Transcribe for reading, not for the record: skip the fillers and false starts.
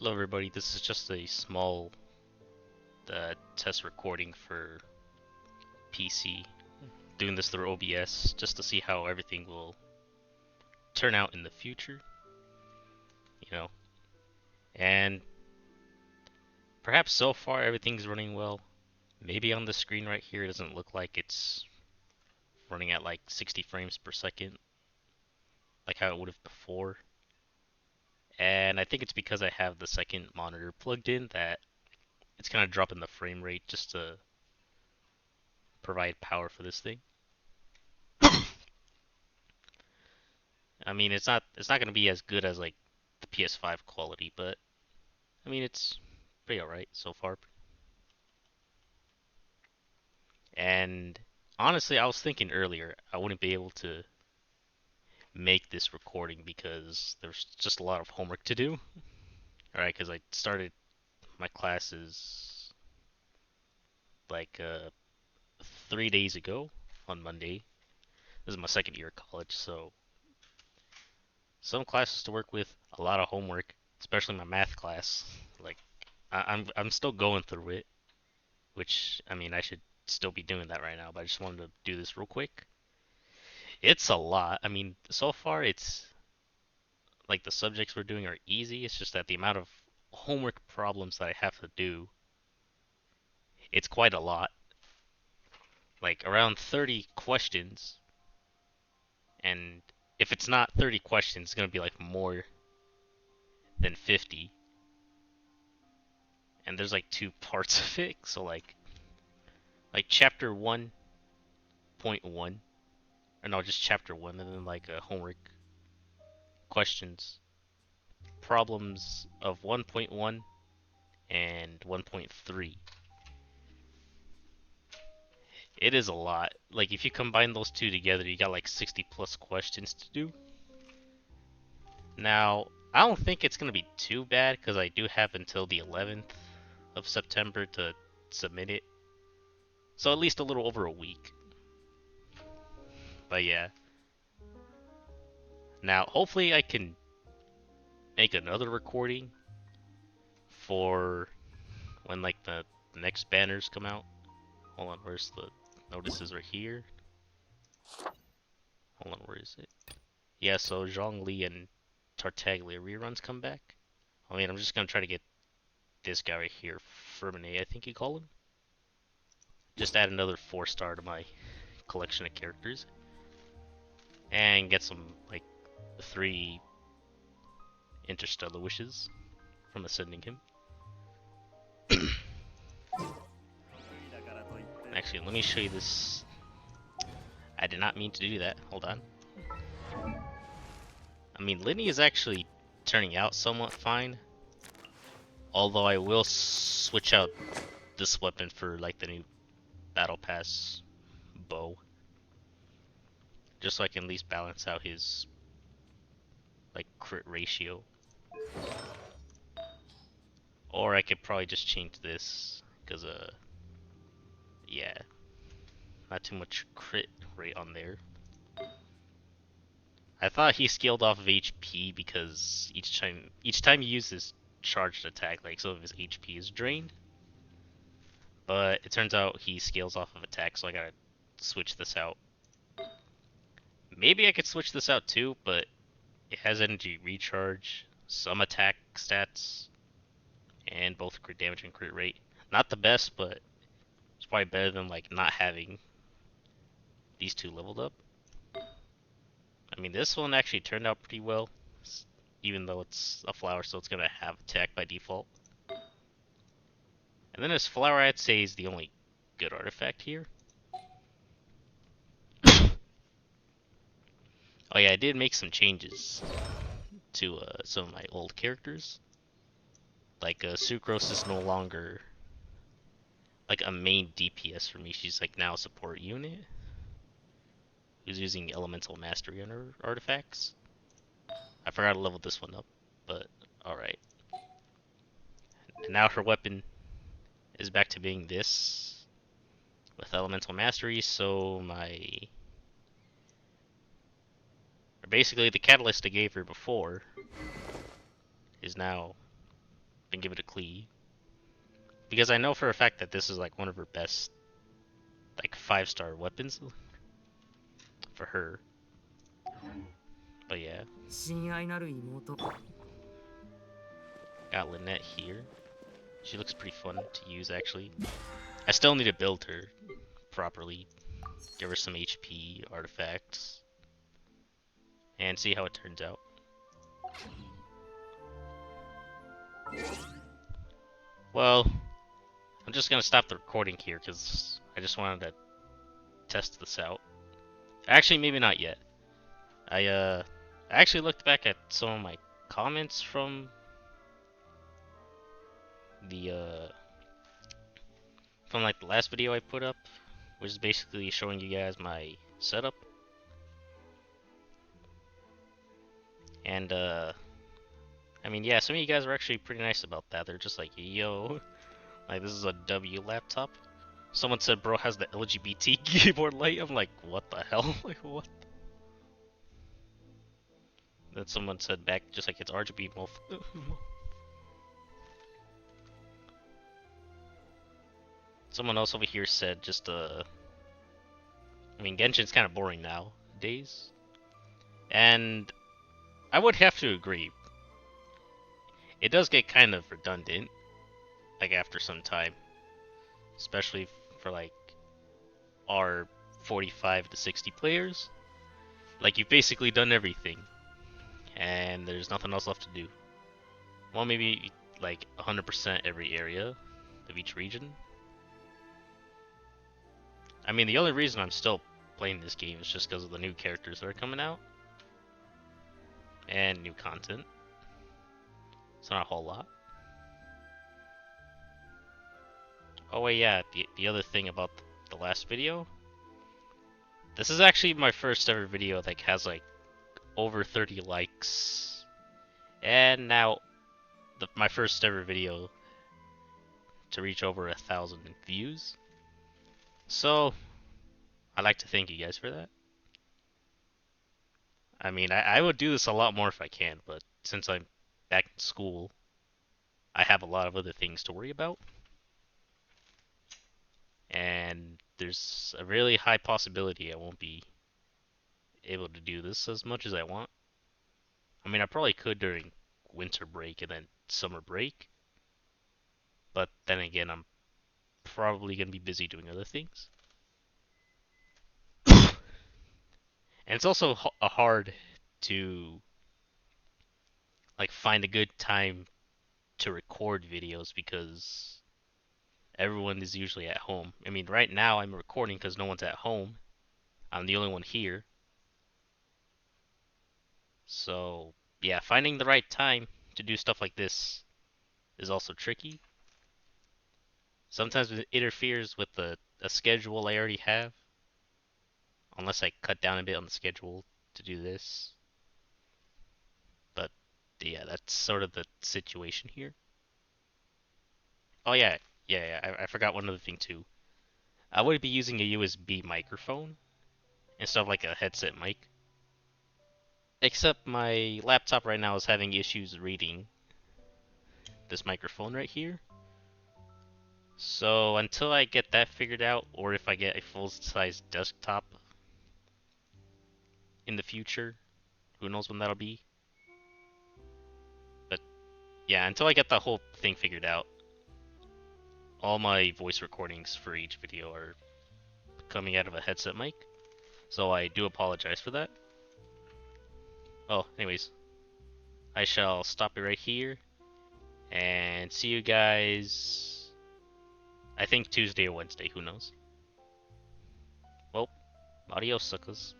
Hello everybody, this is just a small test recording for PC. Doing this through OBS just to see how everything will turn out in the future, you know. And perhaps so far everything's running well. Maybe on the screen right here it doesn't look like it's running at like 60 frames per second, like how it would have before. And I think it's because I have the second monitor plugged in that it's kind of dropping the frame rate just to provide power for this thing. I mean, it's not gonna be as good as like the PS5 quality, but I mean it's pretty alright so far. And honestly, I was thinking earlier I wouldn't be able to make this recording because there's just a lot of homework to do. Alright, because I started my classes like 3 days ago on Monday. This is my second year of college, so some classes to work with, a lot of homework, especially my math class. Like I'm still going through it, which I mean I should still be doing that right now, but I just wanted to do this real quick. It's a lot. I mean, so far it's like the subjects we're doing are easy. It's just that the amount of homework problems that I have to do, it's quite a lot. Like around 30 questions, and if it's not 30 questions, it's gonna be like more than 50. And there's like two parts of it, so like chapter 1.1, or no, just chapter 1, and then like homework questions, problems of 1.1 and 1.3. It is a lot. Like if you combine those two together, you got like 60 plus questions to do. Now, I don't think it's gonna be too bad because I do have until the 11th of September to submit it. So at least a little over a week. But yeah. Now, hopefully I can make another recording for when like the next banners come out. Hold on, where's the notices right here? Hold on, where is it? Yeah, so Zhongli and Tartaglia reruns come back. I mean, I'm just gonna try to get this guy right here, Fermine, I think you call him. Just add another 4-star to my collection of characters. And get some, like, 3 interstellar wishes from ascending him. Actually, let me show you this. I did not mean to do that. Hold on. I mean, Linny is actually turning out somewhat fine. Although I will switch out this weapon for, like, the new Battle Pass bow. Just so I can at least balance out his, like, crit ratio. Or I could probably just change this, because, yeah, not too much crit rate on there. I thought he scaled off of HP because each time you use his charged attack, like some of his HP is drained. But it turns out he scales off of attack, so I gotta switch this out. Maybe I could switch this out too, but it has energy recharge, some attack stats, and both crit damage and crit rate. Not the best, but it's probably better than like not having these two leveled up. I mean, this one actually turned out pretty well, even though it's a flower, so it's gonna have attack by default. And then this flower, I'd say, is the only good artifact here. Oh yeah, I did make some changes to some of my old characters. Like Sucrose is no longer like a main DPS for me. She's like now a support unit who's using elemental mastery on her artifacts. I forgot to level this one up, but alright. And now her weapon is back to being this with elemental mastery, so basically the catalyst I gave her before is now and give it a Klee. Because I know for a fact that this is like one of her best, like 5-star weapons for her. But yeah. Got Lynette here. She looks pretty fun to use actually. I still need to build her properly. Give her some HP, artifacts, and see how it turns out. Well, I'm just gonna stop the recording here because I just wanted to test this out. Actually, maybe not yet. I actually looked back at some of my comments from the from like the last video I put up, which is basically showing you guys my setup. And I mean, yeah, some of you guys were actually pretty nice about that. They're just like, yo, like this is a W laptop. Someone said, bro has the LGBT keyboard light. I'm like, what the hell? Like, what? Then someone said back, just like, it's RGB mof. Someone else over here said, just, I mean, Genshin's kind of boring nowadays. And I would have to agree. It does get kind of redundant, like, after some time. Especially for, like, our 45 to 60 players. Like, you've basically done everything. And there's nothing else left to do. Well, maybe, like, 100% every area of each region. I mean, the only reason I'm still playing this game is just because of the new characters that are coming out. And new content. It's not a whole lot. Oh wait, yeah, the other thing about the last video. This is actually my first ever video that has like over 30 likes. And now my first ever video to reach over 1,000 views. So I'd like to thank you guys for that. I mean, I would do this a lot more if I can, but since I'm back in school, I have a lot of other things to worry about. And there's a really high possibility I won't be able to do this as much as I want. I mean, I probably could during winter break and then summer break. But then again, I'm probably going to be busy doing other things. And it's also hard to like find a good time to record videos because everyone is usually at home. I mean, right now I'm recording because no one's at home. I'm the only one here. So, yeah, finding the right time to do stuff like this is also tricky. Sometimes it interferes with a schedule I already have. Unless I cut down a bit on the schedule to do this. But, yeah, that's sort of the situation here. Oh, yeah, I forgot one other thing, too. I would be using a USB microphone instead of like a headset mic. Except my laptop right now is having issues reading this microphone right here. So until I get that figured out, or if I get a full-size desktop in the future, who knows when that'll be. But yeah, until I get the whole thing figured out, all my voice recordings for each video are coming out of a headset mic. So I do apologize for that. Oh, anyways, I shall stop it right here and see you guys, I think Tuesday or Wednesday, who knows. Well, adios, suckers.